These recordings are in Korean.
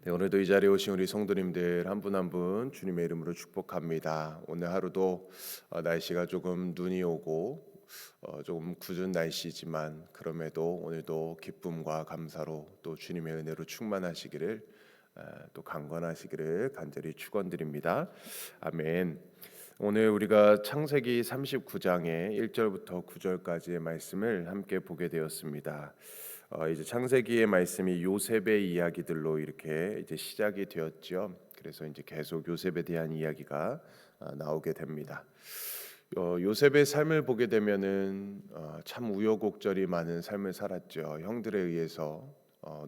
네, 오늘도 이 자리에 오신 우리 성도님들 한 분 한 분 주님의 이름으로 축복합니다. 오늘 하루도 날씨가 조금 눈이 오고 조금 궂은 날씨지만 그럼에도 오늘도 기쁨과 감사로 또 주님의 은혜로 충만하시기를 또 강건하시기를 간절히 축원드립니다. 아멘. 오늘 우리가 창세기 39장의 1절부터 9절까지의 말씀을 함께 보게 되었습니다. 이제 창세기의 말씀이 요셉의 이야기들로 이렇게 이제 시작이 되었죠. 그래서 이제 계속 요셉에 대한 이야기가 나오게 됩니다. 요셉의 삶을 보게 되면은 참 우여곡절이 많은 삶을 살았죠. 형들에 의해서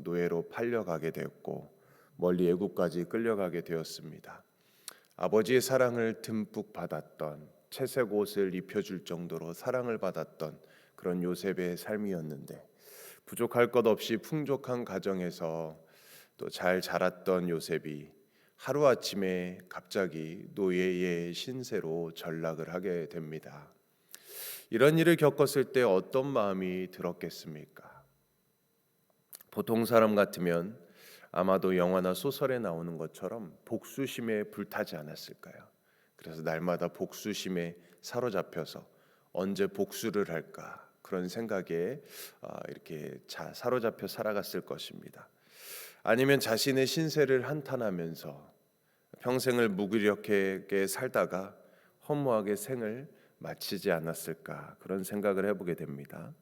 노예로 팔려가게 되었고 멀리 애굽까지 끌려가게 되었습니다. 아버지의 사랑을 듬뿍 받았던 채색 옷을 입혀줄 정도로 사랑을 받았던 그런 요셉의 삶이었는데 부족할 것 없이 풍족한 가정에서 또 잘 자랐던 요셉이 하루아침에 갑자기 노예의 신세로 전락을 하게 됩니다. 이런 일을 겪었을 때 어떤 마음이 들었겠습니까? 보통 사람 같으면 아마도 영화나 소설에 나오는 것처럼 복수심에 불타지 않았을까요? 그래서 날마다 복수심에 사로잡혀서 언제 복수를 할까 그런 생각에 이렇게 사로잡혀 살아갔을 것입니다. 아니면 자신의 신세를 한탄하면서 평생을 무기력하게 살다가 허무하게 생을 마치지 않았을까 그런 생각을 해보게 됩니다.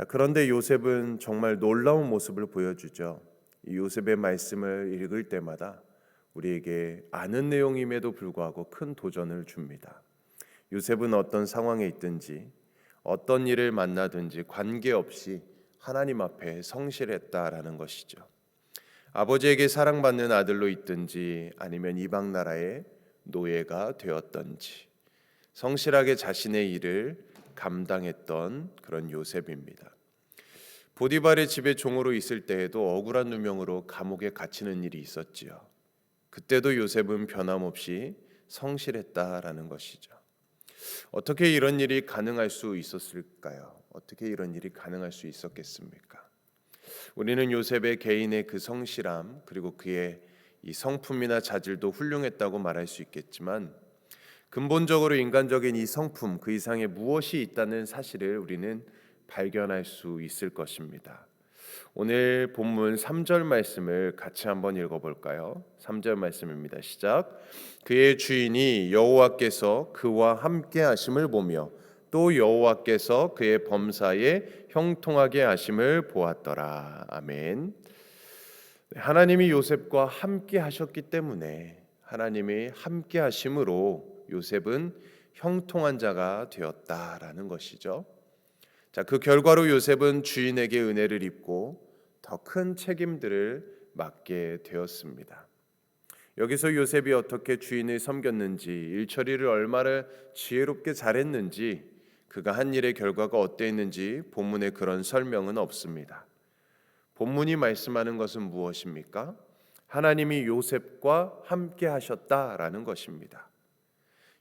그런데 요셉은 정말 놀라운 모습을 보여주죠. 이 요셉의 말씀을 읽을 때마다 우리에게 아는 내용임에도 불구하고 큰 도전을 줍니다. 요셉은 어떤 상황에 있든지 어떤 일을 만나든지 관계없이 하나님 앞에 성실했다라는 것이죠. 아버지에게 사랑받는 아들로 있든지 아니면 이방 나라의 노예가 되었든지 성실하게 자신의 일을 감당했던 그런 요셉입니다. 보디발의 집에 종으로 있을 때에도 억울한 누명으로 감옥에 갇히는 일이 있었지요. 그때도 요셉은 변함없이 성실했다라는 것이죠. 어떻게 이런 일이 가능할 수 있었을까요? 어떻게 이런 일이 가능할 수 있었겠습니까? 우리는 요셉의 개인의 그 성실함 그리고 그의 이 성품이나 자질도 훌륭했다고 말할 수 있겠지만 근본적으로 인간적인 이 성품 그 이상의 무엇이 있다는 사실을 우리는 발견할 수 있을 것입니다. 오늘 본문 3절 말씀을 같이 한번 읽어볼까요? 3절 말씀입니다. 시작. 그의 주인이 여호와께서 그와 함께 하심을 보며 또 여호와께서 그의 범사에 형통하게 하심을 보았더라. 아멘. 하나님이 요셉과 함께 하셨기 때문에 하나님이 함께 하심으로 요셉은 형통한 자가 되었다라는 것이죠. 그 결과로 요셉은 주인에게 은혜를 입고 더 큰 책임들을 맡게 되었습니다. 여기서 요셉이 어떻게 주인을 섬겼는지, 일처리를 얼마나 지혜롭게 잘했는지, 그가 한 일의 결과가 어땠는지 본문에 그런 설명은 없습니다. 본문이 말씀하는 것은 무엇입니까? 하나님이 요셉과 함께 하셨다라는 것입니다.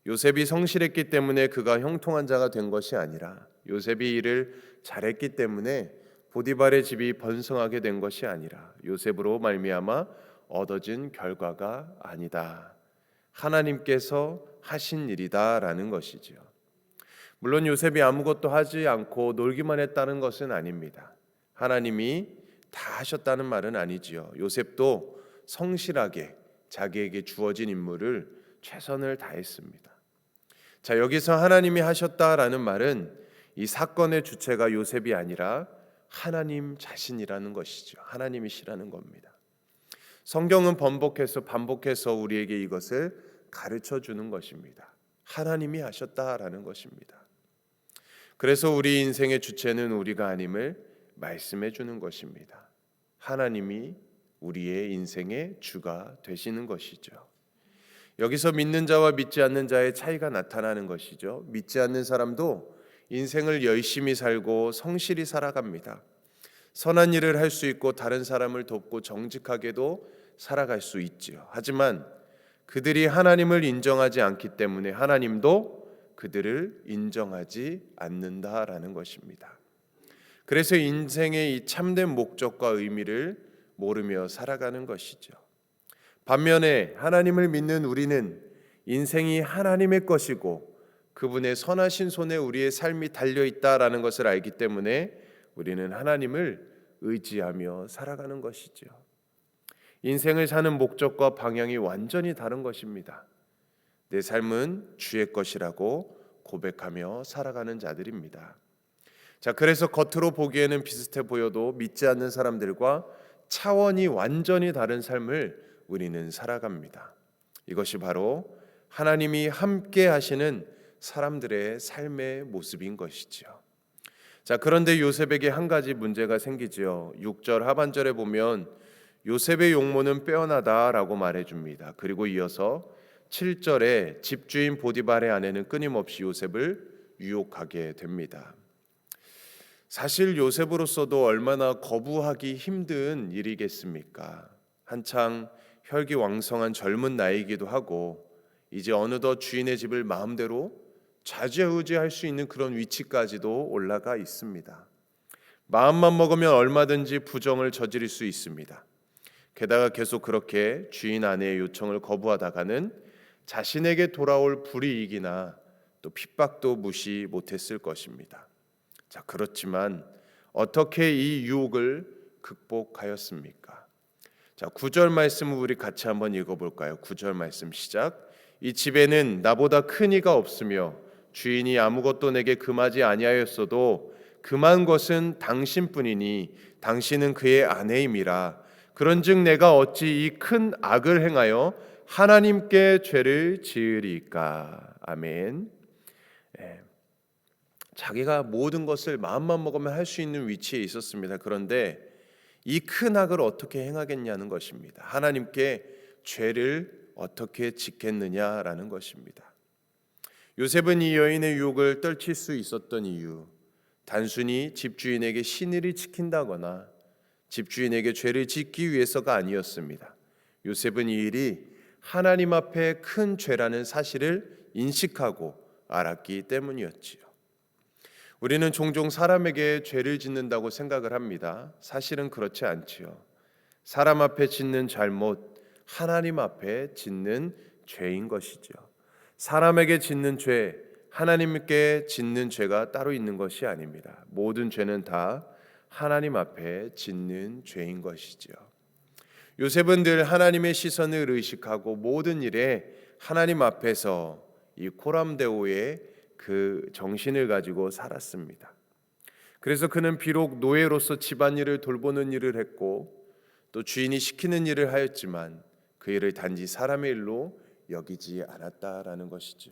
요셉이 성실했기 때문에 그가 형통한 자가 된 것이 아니라 요셉이 일을 잘했기 때문에 보디발의 집이 번성하게 된 것이 아니라 요셉으로 말미암아 얻어진 결과가 아니다. 하나님께서 하신 일이다라는 것이지요. 물론 요셉이 아무것도 하지 않고 놀기만 했다는 것은 아닙니다. 하나님이 다 하셨다는 말은 아니지요. 요셉도 성실하게 자기에게 주어진 임무를 최선을 다했습니다. 여기서 하나님이 하셨다라는 말은 이 사건의 주체가 요셉이 아니라 하나님 자신이라는 것이죠. 하나님이시라는 겁니다. 성경은 반복해서 우리에게 이것을 가르쳐 주는 것입니다. 하나님이 하셨다라는 것입니다. 그래서 우리 인생의 주체는 우리가 아님을 말씀해 주는 것입니다. 하나님이 우리의 인생의 주가 되시는 것이죠. 여기서 믿는 자와 믿지 않는 자의 차이가 나타나는 것이죠. 믿지 않는 사람도 인생을 열심히 살고 성실히 살아갑니다. 선한 일을 할 수 있고 다른 사람을 돕고 정직하게도 살아갈 수 있지요. 하지만 그들이 하나님을 인정하지 않기 때문에 하나님도 그들을 인정하지 않는다라는 것입니다. 그래서 인생의 이 참된 목적과 의미를 모르며 살아가는 것이죠. 반면에 하나님을 믿는 우리는 인생이 하나님의 것이고 그분의 선하신 손에 우리의 삶이 달려 있다라는 것을 알기 때문에 우리는 하나님을 의지하며 살아가는 것이죠. 인생을 사는 목적과 방향이 완전히 다른 것입니다. 내 삶은 주의 것이라고 고백하며 살아가는 자들입니다. 자, 그래서 겉으로 보기에는 비슷해 보여도 믿지 않는 사람들과 차원이 완전히 다른 삶을 우리는 살아갑니다. 이것이 바로 하나님이 함께 하시는 사람들의 삶의 모습인 것이죠. 자, 그런데 요셉에게 한 가지 문제가 생기지요. 6절 하반절에 보면 요셉의 용모는 빼어나다라고 말해줍니다. 그리고 이어서 7절에 집주인 보디발의 아내는 끊임없이 요셉을 유혹하게 됩니다. 사실 요셉으로서도 얼마나 거부하기 힘든 일이겠습니까? 한창 혈기왕성한 젊은 나이이기도 하고 이제 어느덧 주인의 집을 마음대로 좌지우지할 수 있는 그런 위치까지도 올라가 있습니다. 마음만 먹으면 얼마든지 부정을 저지를 수 있습니다. 게다가 계속 그렇게 주인 아내의 요청을 거부하다가는 자신에게 돌아올 불이익이나 또 핍박도 무시 못했을 것입니다. 자, 그렇지만 어떻게 이 유혹을 극복하였습니까? 자, 9절 말씀을 우리 같이 한번 읽어볼까요? 9절 말씀 시작. 이 집에는 나보다 큰 이가 없으며 주인이 아무것도 내게 금하지 아니하였어도 금한 것은 당신뿐이니 당신은 그의 아내임이라. 그런즉 내가 어찌 이 큰 악을 행하여 하나님께 죄를 지으리까. 아멘. 자기가 모든 것을 마음만 먹으면 할 수 있는 위치에 있었습니다. 그런데 이 큰 악을 어떻게 행하겠냐는 것입니다. 하나님께 죄를 어떻게 짓겠느냐라는 것입니다. 요셉은 이 여인의 유혹을 떨칠 수 있었던 이유, 단순히 집주인에게 신의를 지킨다거나 집주인에게 죄를 짓기 위해서가 아니었습니다. 요셉은 이 일이 하나님 앞에 큰 죄라는 사실을 인식하고 알았기 때문이었지요. 우리는 종종 사람에게 죄를 짓는다고 생각을 합니다. 사실은 그렇지 않지요. 사람 앞에 짓는 잘못, 하나님 앞에 짓는 죄인 것이죠. 사람에게 짓는 죄, 하나님께 짓는 죄가 따로 있는 것이 아닙니다. 모든 죄는 다 하나님 앞에 짓는 죄인 것이죠. 요셉은 늘 하나님의 시선을 의식하고 모든 일에 하나님 앞에서 이 코람데오의 그 정신을 가지고 살았습니다. 그래서 그는 비록 노예로서 집안일을 돌보는 일을 했고 또 주인이 시키는 일을 하였지만 그 일을 단지 사람의 일로 여기지 않았다라는 것이죠.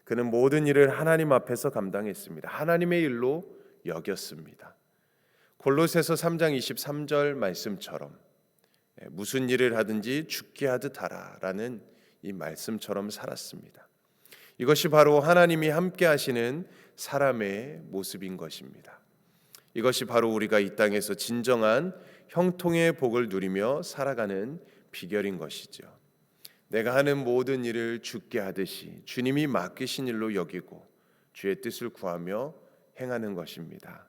그는 모든 일을 하나님 앞에서 감당했습니다. 하나님의 일로 여겼습니다. 골로새서 3장 23절 말씀처럼 무슨 일을 하든지 죽게 하듯 하라라는 이 말씀처럼 살았습니다. 이것이 바로 하나님이 함께 하시는 사람의 모습인 것입니다. 이것이 바로 우리가 이 땅에서 진정한 형통의 복을 누리며 살아가는 비결인 것이죠. 내가 하는 모든 일을 주께 하듯이 주님이 맡기신 일로 여기고 주의 뜻을 구하며 행하는 것입니다.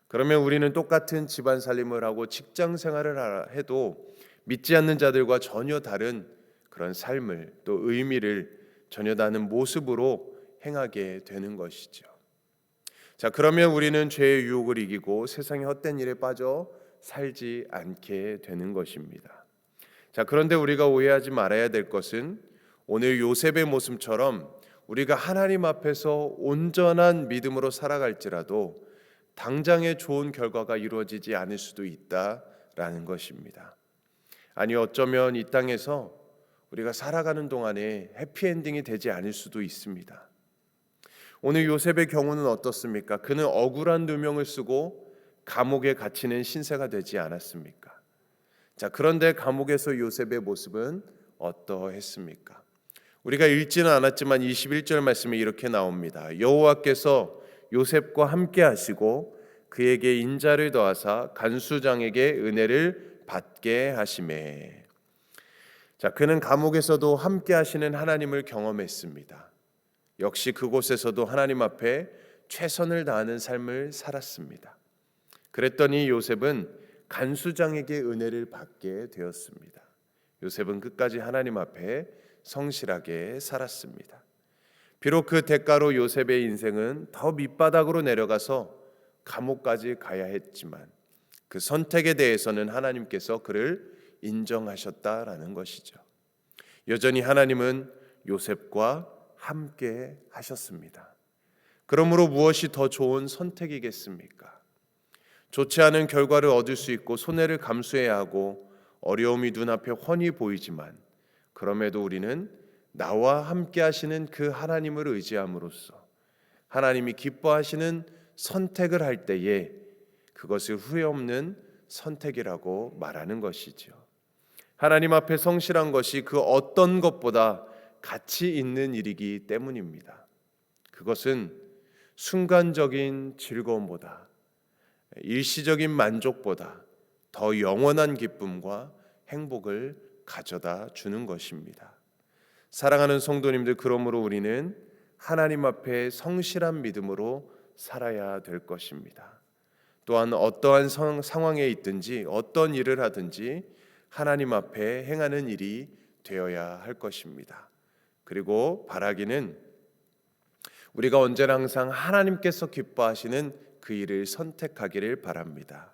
그러면 우리는 똑같은 집안 살림을 하고 직장 생활을 해도 믿지 않는 자들과 전혀 다른 그런 삶을 또 의미를 전혀 다른 모습으로 행하게 되는 것이죠. 자, 그러면 우리는 죄의 유혹을 이기고 세상의 헛된 일에 빠져 살지 않게 되는 것입니다. 자, 그런데 우리가 오해하지 말아야 될 것은 오늘 요셉의 모습처럼 우리가 하나님 앞에서 온전한 믿음으로 살아갈지라도 당장의 좋은 결과가 이루어지지 않을 수도 있다라는 것입니다. 아니, 어쩌면 이 땅에서 우리가 살아가는 동안에 해피엔딩이 되지 않을 수도 있습니다. 오늘 요셉의 경우는 어떻습니까? 그는 억울한 누명을 쓰고 감옥에 갇히는 신세가 되지 않았습니까? 자, 그런데 감옥에서 요셉의 모습은 어떠했습니까? 우리가 읽지는 않았지만 21절 말씀에 이렇게 나옵니다. 여호와께서 요셉과 함께 하시고 그에게 인자를 더하사 간수장에게 은혜를 받게 하시매. 자, 그는 감옥에서도 함께 하시는 하나님을 경험했습니다. 역시 그곳에서도 하나님 앞에 최선을 다하는 삶을 살았습니다. 그랬더니 요셉은 간수장에게 은혜를 받게 되었습니다. 요셉은 끝까지 하나님 앞에 성실하게 살았습니다. 비록 그 대가로 요셉의 인생은 더 밑바닥으로 내려가서 감옥까지 가야 했지만 그 선택에 대해서는 하나님께서 그를 인정하셨다라는 것이죠. 여전히 하나님은 요셉과 함께 하셨습니다. 그러므로 무엇이 더 좋은 선택이겠습니까? 좋지 않은 결과를 얻을 수 있고 손해를 감수해야 하고 어려움이 눈앞에 훤히 보이지만 그럼에도 우리는 나와 함께 하시는 그 하나님을 의지함으로써 하나님이 기뻐하시는 선택을 할 때에 그것을 후회 없는 선택이라고 말하는 것이죠. 하나님 앞에 성실한 것이 그 어떤 것보다 가치 있는 일이기 때문입니다. 그것은 순간적인 즐거움보다 일시적인 만족보다 더 영원한 기쁨과 행복을 가져다 주는 것입니다. 사랑하는 성도님들, 그러므로 우리는 하나님 앞에 성실한 믿음으로 살아야 될 것입니다. 또한 어떠한 상황에 있든지 어떤 일을 하든지 하나님 앞에 행하는 일이 되어야 할 것입니다. 그리고 바라기는 우리가 언제나 항상 하나님께서 기뻐하시는 그 일을 선택하기를 바랍니다.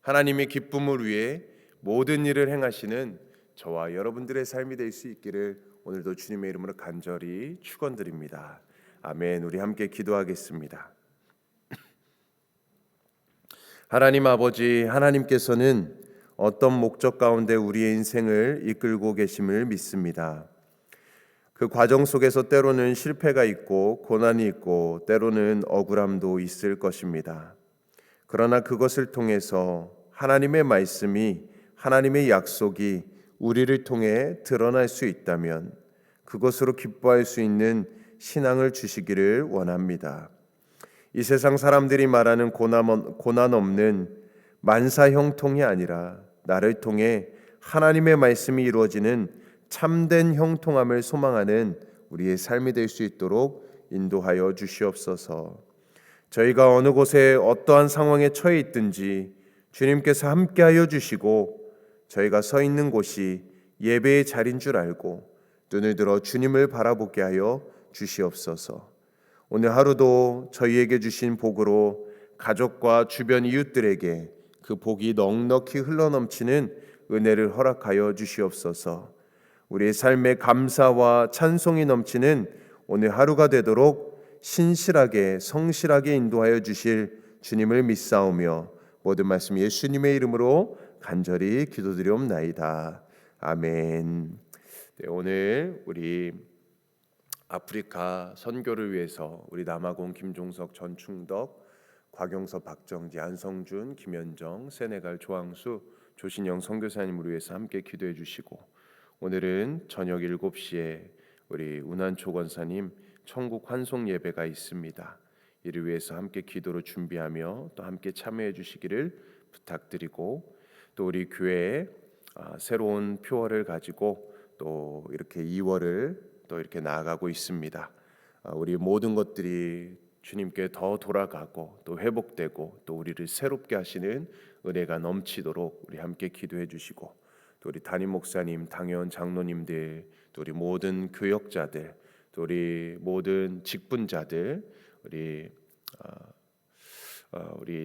하나님의 기쁨을 위해 모든 일을 행하시는 저와 여러분들의 삶이 될 수 있기를 오늘도 주님의 이름으로 간절히 축원드립니다. 아멘. 우리 함께 기도하겠습니다. 하나님 아버지, 하나님께서는 어떤 목적 가운데 우리의 인생을 이끌고 계심을 믿습니다. 그 과정 속에서 때로는 실패가 있고 고난이 있고 때로는 억울함도 있을 것입니다. 그러나 그것을 통해서 하나님의 말씀이, 하나님의 약속이 우리를 통해 드러날 수 있다면 그것으로 기뻐할 수 있는 신앙을 주시기를 원합니다. 이 세상 사람들이 말하는 고난 없는 만사 형통이 아니라 나를 통해 하나님의 말씀이 이루어지는 참된 형통함을 소망하는 우리의 삶이 될 수 있도록 인도하여 주시옵소서. 저희가 어느 곳에 어떠한 상황에 처해 있든지 주님께서 함께하여 주시고 저희가 서 있는 곳이 예배의 자리인 줄 알고 눈을 들어 주님을 바라보게 하여 주시옵소서. 오늘 하루도 저희에게 주신 복으로 가족과 주변 이웃들에게 그 복이 넉넉히 흘러넘치는 은혜를 허락하여 주시옵소서. 우리의 삶에 감사와 찬송이 넘치는 오늘 하루가 되도록 신실하게 성실하게 인도하여 주실 주님을 믿사오며 모든 말씀 예수님의 이름으로 간절히 기도드리옵나이다. 아멘. 네, 오늘 우리 아프리카 선교를 위해서 우리 남아공 김종석, 전충덕, 곽영서, 박정지, 안성준, 김현정, 세네갈 조항수, 조신영 선교사님을 위해서 함께 기도해 주시고 오늘은 저녁 7시에 우리 운한초 권사님 천국 환송 예배가 있습니다. 이를 위해서 함께 기도로 준비하며 또 함께 참여해 주시기를 부탁드리고 또 우리 교회에 새로운 표어를 가지고 또 이렇게 2월을 또 이렇게 나아가고 있습니다. 우리 모든 것들이 주님께 더 돌아가고 또 회복되고 또 우리를 새롭게 하시는 은혜가 넘치도록 우리 함께 기도해 주시고 또 우리 담임 목사님, 당회원 장로님들, 또 우리 모든 교역자들, 또 우리 모든 직분자들, 우리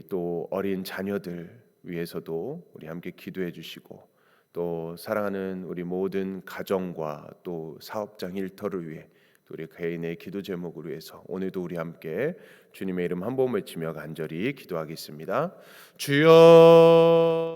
또 어린 자녀들 위해서도 우리 함께 기도해 주시고 또 사랑하는 우리 모든 가정과 또 사업장 일터를 위해 또 우리 개인의 기도 제목을 위해서 오늘도 우리 함께 주님의 이름 한 번 외치며 간절히 기도하겠습니다. 주여